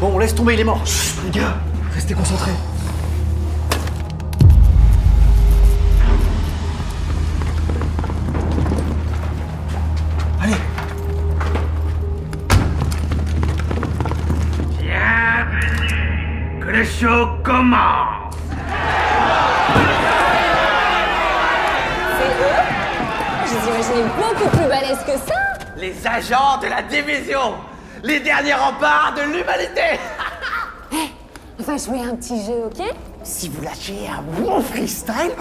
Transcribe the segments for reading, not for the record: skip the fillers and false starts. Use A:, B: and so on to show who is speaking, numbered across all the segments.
A: Bon, on laisse tomber, il est mort. Chut, les gars, restez concentrés. Allez.
B: Bienvenue, que le show commence.
C: C'est eux? Je les imaginais beaucoup plus balèzes que ça.
D: Les agents de la division, les derniers remparts de l'humanité.
C: On va jouer un petit jeu, ok?
D: Si vous lâchez un bon freestyle,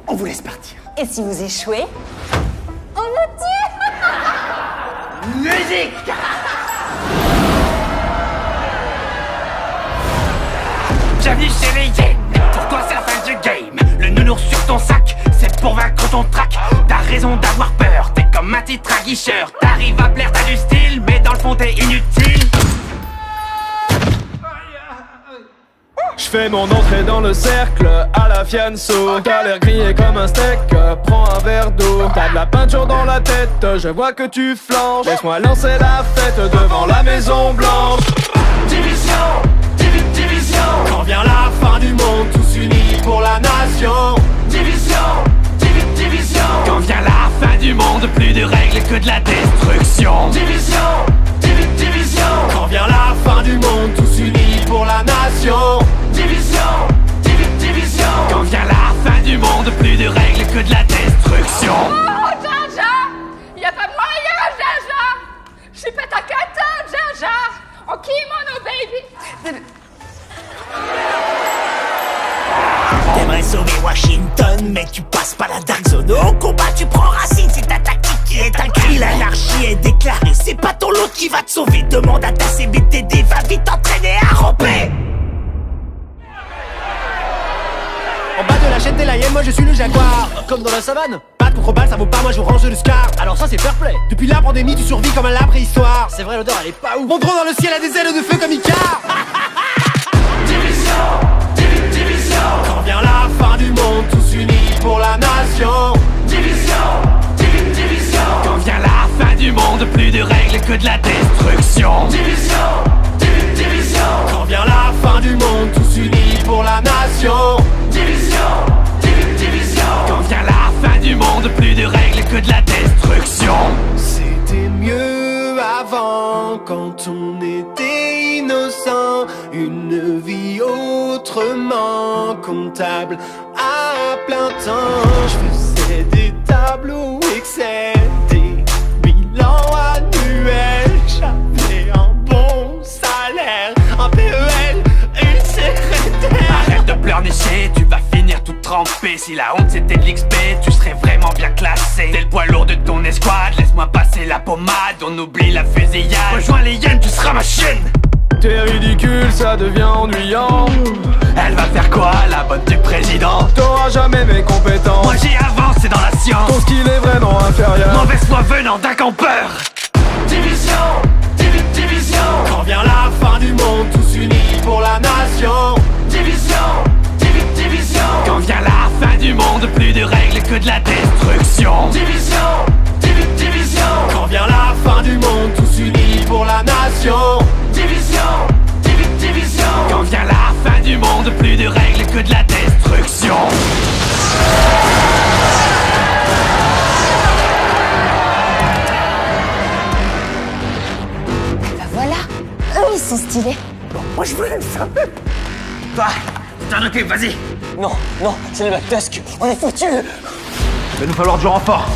D: on vous laisse partir.
C: Et si vous échouez, on nous tue.
D: Musique.
B: Bienvenue chez les Yen. Pour toi c'est la fin du game. Le nounours sur ton sac, c'est pour vaincre ton trac. T'as raison d'avoir peur, t'es comme un titre à guicheur. T'arrives à plaire, t'as du style, mais dans le fond t'es inutile.
E: J'fais mon entrée dans le cercle à la fianso. T'as l'air grillé comme un steak, prends un verre d'eau. T'as de la peinture dans la tête, je vois que tu flanches. Laisse-moi lancer la fête devant la Maison Blanche.
B: Division, division.
E: Quand vient la fin du monde, tous unis pour la nation.
B: Division, division. Quand vient la fin du monde, plus de règles que de la destruction. Division, division.
E: Quand vient la fin du monde, tous unis pour la nation.
B: Division, division. Quand vient la fin du monde, plus de règles que de la destruction.
F: Oh, Jaja! Y'a pas moyen, Jaja! J'suis pas ta cata, Jaja! En kimono, baby!
D: T'aimerais sauver Washington, mais tu passes pas la Dark Zone. Au combat, tu prends racine, c'est ta tactique qui est un cri. L'anarchie est déclarée, c'est pas ton lot qui va te sauver. Demande à ta CBTD, va vite t'entraîner à ramper.
A: En bas de la chaîne, t'es la hyène, moi je suis le jaguar. Comme dans la savane. Balle contre balle, ça vaut pas, moi je range le scar. Alors ça c'est fair play. Depuis la pandémie, tu survis comme à la préhistoire. C'est vrai, l'odeur elle est pas ouf. Mon drone dans le ciel a des ailes de feu comme Icar.
B: Division,
E: Quand vient la fin du monde, tous unis pour la nation.
B: division. Quand vient la fin du monde, plus de règles que de la destruction. Division, division.
E: Quand vient la fin du monde, tous unis pour la nation.
B: Division, division. Quand vient la fin du monde, plus de règles que de la destruction.
E: C'était mieux avant, quand on était innocent. Une vie autrement comptable à plein temps. Je faisais des tableaux Excel, des bilans annuels. J'avais un bon salaire, un PEL, une secrétaire.
B: Arrête de pleurnicher, tu vas finir tout trempé. Si la honte c'était de l'XP, tu serais vraiment bien classé. T'es le poids lourd de ton escouade, laisse-moi passer la pommade. On oublie la fusillade, rejoins les hyènes, tu seras ma chienne.
E: T'es ridicule, ça devient ennuyant.
B: Elle va faire quoi, la bonne du président?
E: T'auras jamais mes compétences.
B: Moi j'ai avancé dans la science.
E: Ton skill est vraiment inférieur.
B: Mauvaise foi venant d'un campeur. Division, division.
E: Quand vient la fin du monde, tous unis pour la nation.
B: Division, division. Quand vient la fin du monde, plus de règles que de la destruction. Division, division.
E: Quand vient la fin du monde, tous unis pour la nation.
B: Division, division. Quand vient la fin du monde, plus de règles que de la destruction.
C: Bah voilà, eux ils sont stylés.
D: Moi je voulais le faire.
B: Toi, t'en occupes, vas-y.
A: Non, c'est le Black Tusk. On est foutus. Il va nous falloir du renfort.